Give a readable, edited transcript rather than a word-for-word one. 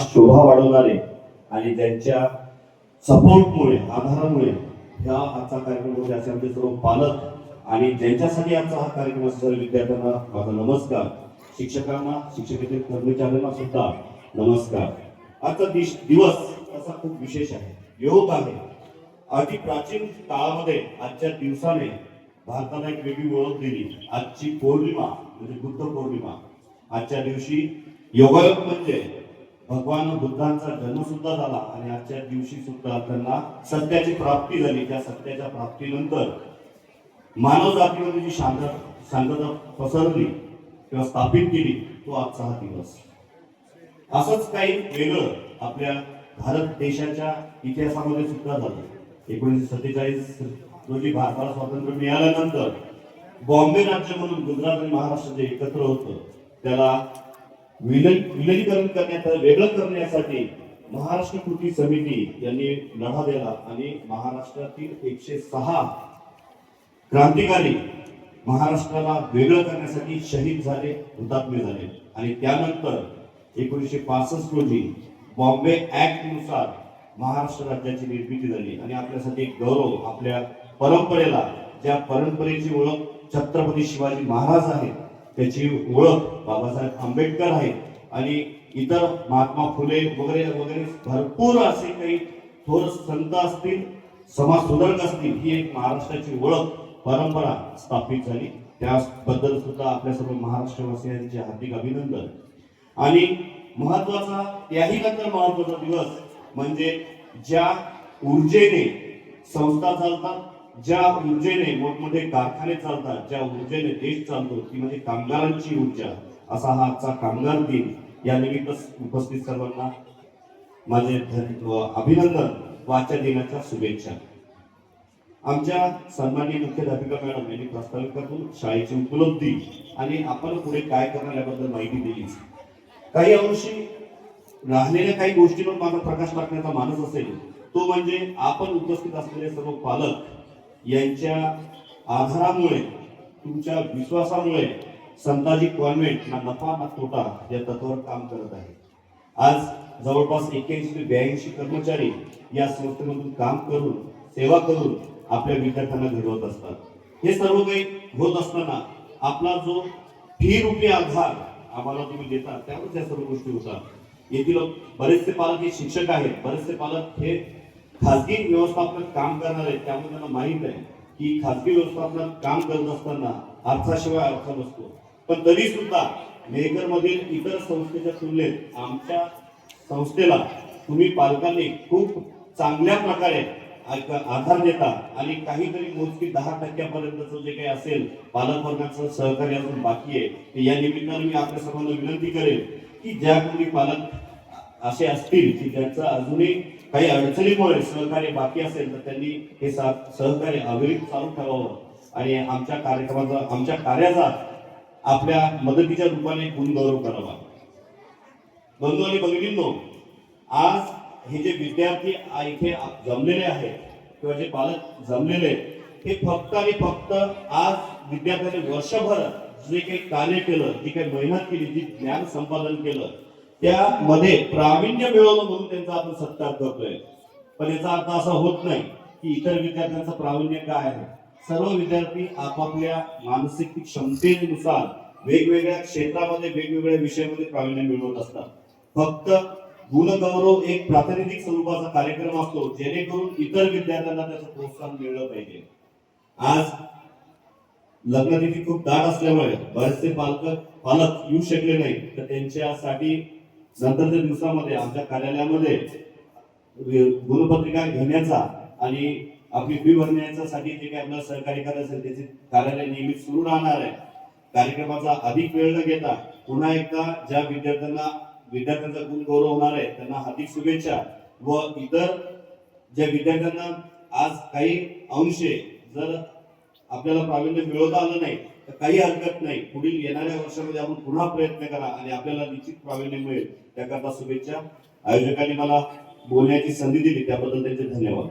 शोभा वाढवणारे आणि त्यांच्या सपोर्टमुळे आधारामुळे ह्या आजचा कार्यक्रम होते असे आमचे सर्व पालक आणि ज्यांच्यासाठी आजचा हा कार्यक्रम असेल विद्यार्थ्यांना माझा नमस्कार, शिक्षकांना शिक्षकेतर कर्मचाऱ्यांना सुद्धा नमस्कार. आजचा दिवस असा खूप विशेष आहे, योग आहे. अति प्राचीन काळामध्ये आजच्या दिवसाने भारताला एक वेगळी ओळख दिली. आजची पौर्णिमा म्हणजे बुद्ध पौर्णिमा. आजच्या दिवशी योगायोग म्हणजे भगवान बुद्धांचा जन्म सुद्धा झाला आणि आजच्या दिवशी सुद्धा त्यांना सत्याची प्राप्ती झाली. त्या सत्याच्या प्राप्तीनंतर मानव जातीमध्ये जी शांतता पसरली किंवा स्थापित केली तो आजचा हा दिवस. असंच काही वेगळं आपल्या भारत देशाच्या इतिहासामध्ये सुद्धा झालं. 1947 रोजी भारताला स्वातंत्र्य मिळाल्यानंतर बॉम्बे राज्य म्हणून गुजरात आणि महाराष्ट्र जे एकत्र होतं त्याला विलगीकरण करण्यात वेगळं करण्यासाठी महाराष्ट्र कृती समिती यांनी लढा दिला आणि महाराष्ट्रातील 106 क्रांतिकारी महाराष्ट्राला वेगळं करण्यासाठी शहीद झाले, हुतात्मे झाले. आणि त्यानंतर 1965 रोजी बॉम्बे ऍक्ट नुसार महाराष्ट्र राज्याची निर्मिती झाली. आणि आपल्यासाठी एक गौरव, आपल्या परंपरेला, ज्या परंपरेची ओळख छत्रपती शिवाजी महाराज आहेत, त्याची ओळख बाबासाहेब आंबेडकर आहेत आणि इतर महात्मा फुले वगैरे वगैरे भरपूर असे काही थोर संत असतील, समाज सुधारक असतील. ही एक महाराष्ट्राची ओळख परंपरा स्थापित झाली. त्याबद्दल सुद्धा आपल्या सर्व महाराष्ट्रवासियांचे हार्दिक अभिनंदन. आणि महत्वाचा त्याही नंतर महत्वाचा दिवस म्हणजे ज्या ऊर्जेने संस्था चालतात, ज्या ऊर्जेने मोठमोठे कारखाने चालतात, ज्या ऊर्जेने देश चालतो ती म्हणजे कामगारांची ऊर्जा. असा हा आजचा कामगार दिन. या निमित्त उपस्थित सर्वांना माझे अभिनंदन व आजच्या दिनाच्या शुभेच्छा. आमच्या सन्माननीय मुख्याध्यापिका मॅडम यांनी प्रास्ताविकातून शाळेची उपलब्धी आणि आपण पुढे काय करणार याबद्दल माहिती दिली. काही अंशी राहिलेल्या काही गोष्टींवर माझा प्रकाश टाकण्याचा मानस असेल तो म्हणजे आपण उपस्थित असलेले सर्व पालक यांच्या आधारामुळे, तुमच्या विश्वासामुळे संताजी कॉन्व्हेंट ना नफा ना तोटा या तत्वावर काम करत आहे. आज जवळपास 81 ते 82 कर्मचारी या संस्थेमधून काम करून, सेवा करून आपल्या विद्यार्थ्यांना घडवत असतात. हे सर्व काही होत असताना आपला जो फी रूपी आधार आम्हाला तुम्ही देता त्यामुळे या सर्व गोष्टी होतात. येथील बरेचसे पालक हे शिक्षक आहेत, बरेचसे पालक हे खाजगी व्यवस्थापनात काम करणार आहेत. त्यामुळे त्यांना माहित आहे की खाजगी व्यवस्थापनात काम करत असताना अर्थाशिवाय अर्थ नसतो. पण तरी सुद्धा मेहकर मधील इतर संस्थेच्या तुलनेत आमच्या संस्थेला तुम्ही पालकांनी खूप चांगल्या प्रकारे आधार देता आणि काहीतरी मोजकी 10% जे काही असेल पालक वर्गाचं सहकार्य अजून बाकी आहे. या निमित्ताने मी आपल्या सर्वांना विनंती करेन की ज्या कोणी पालक असे असतील की ज्यांचं अजूनही काही अडचणीमुळे सहकार्य बाकी असेल तर त्यांनी हे सहकार्य अविरत चालू ठेवावं आणि आमच्या कार्यक्रमाचा, आमच्या कार्याचा आपल्या मदतीच्या रूपाने गुणगौरव करावा. बंधू आणि भगिनींनो, आज हे जे विद्यार्थी इथे जमलेले आहेत किंवा जे पालक जमलेले हे फक्त आणि फक्त आज विद्यार्थ्यांनी वर्षभर जे काही कार्य केलं, जी काही मेहनत केली, जी ज्ञान संपादन केलं त्यामध्ये प्रावीण्य मिळवलं म्हणून त्यांचा आपण सत्कार करतोय. पण याचा अर्थ असा होत नाही की इतर विद्यार्थ्यांचं प्रावीण्य काय आहे. सर्व विद्यार्थी आपापल्या मानसिक क्षमतेनुसार वेगवेगळ्या क्षेत्रामध्ये वेगवेगळ्या विषयामध्ये प्रावीण्य मिळवत असतात. फक्त गुणगौरव एक प्रातिनिधिक स्वरूपाचा कार्यक्रम असतो जेणेकरून इतर विद्यार्थ्यांना त्याचं प्रोत्साहन मिळलं पाहिजे. आज लग्नतिथी खूप दाट असल्यामुळे बरेचसे पालक येऊ शकले नाही, तर त्यांच्यासाठी नंतरच्या दिवसामध्ये आमच्या कार्यालयामध्ये गुणपत्रिका घेण्याचा आणि आपली फी भरण्यासाठी जे काही आपल्याला सहकार्य करायचं असेल त्याचे कार्यालय नेहमी सुरू राहणार आहे. कार्यक्रमाचा अधिक वेळ न घेता पुन्हा एकदा ज्या विद्यार्थ्यांचा गुण गौरव होणार आहे त्यांना हार्दिक शुभेच्छा. व इतर ज्या विद्यार्थ्यांना आज काही अंशे जर आपल्याला प्रावीण्य मिळवता आलं नाही तर काही हरकत नाही, पुढील येणाऱ्या वर्षामध्ये आपण पुन्हा प्रयत्न करा आणि आपल्याला निश्चित प्रावीण्य मिळेल. त्याकरता शुभेच्छा. आयोजकांनी मला बोलण्याची संधी दिली त्याबद्दल त्यांचे धन्यवाद.